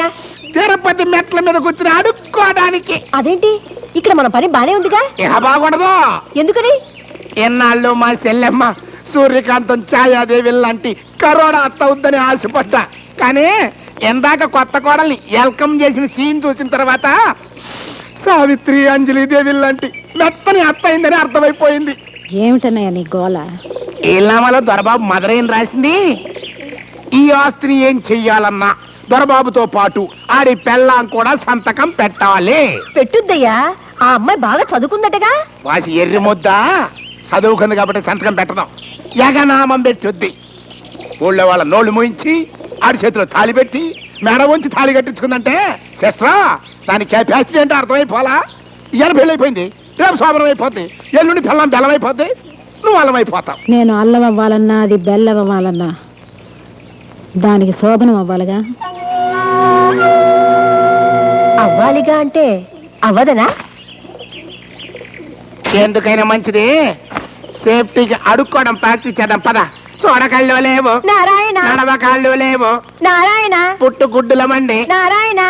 ఎందుకయ్యా? తిరుపతి మెట్ల మీద కూర్చుని అడుక్కోవడానికి. అదేంటి ఇక్కడ మన పని బానే ఉందిగా? ఇహ బాగుండదు. ఎందుకని? ఎన్నాళ్ళు మా చెల్లెమ్మ సూర్యకాంతం ఛాయాదేవి లాంటి కరోడా అత్త అవుద్దని ఆశపడ్డా. కానీ ఎందాక కొత్త కోడల్ని వెల్కమ్ చేసిన సీన్ చూసిన తర్వాత సావిత్రి అంజలిదేవి లాంటి మెత్తని అత్త అయిందని అర్థమైపోయింది. ఏమిటన్నయ్య నీ గోల? ఈలామలో దొరబాబు మదరేం రాసింది, ఈ ఆస్తిని ఏం చెయ్యాలన్నా దొరబాబుతో పాటు ఆడి పెళ్ళాం కూడా సంతకం పెట్టాలి. పెట్టుద్దయ్యా, ఆ అమ్మాయి బాగా చదువుకుందటగా. వాసి ఎర్రి ముద్ద చదువుకుంది కాబట్టి సంతకం పెట్టడం, యగనామం పెట్టుద్ది. ఊళ్ళో వాళ్ళ నోళ్లు మూయించి ఆడి చేతిలో తాళి పెట్టి మెడ ఉంచి తాళి కట్టించుకుందంటే సిస్టరా దాని కెపాసిటీ అంటే అర్థమైపోలా. ఇవాళ పెళ్ళైపోయింది, రేపు శోభనం అయిపోద్ది, ఎల్లుండి పిల్లం బెల్లం అయిపోద్ది, నువ్వు అల్లం అయిపోతావు. నేను అల్లం అవ్వాలన్నా అది బెల్లం అవ్వాలన్నా దానికి శోభనం అవ్వాలిగా. అవ్వాలిగా అంటే అవ్వదనా? ఎందుకైనా మంచిది సేఫ్టీకి అడుక్కోవడం ప్రాక్టీస్ చేద్దాం పద. చూడకళ్ళు లేవు, నారాయణ నడవకాళ్ళు లేవు, నారాయణ పుట్టు గుడ్డుల మండి నారాయణ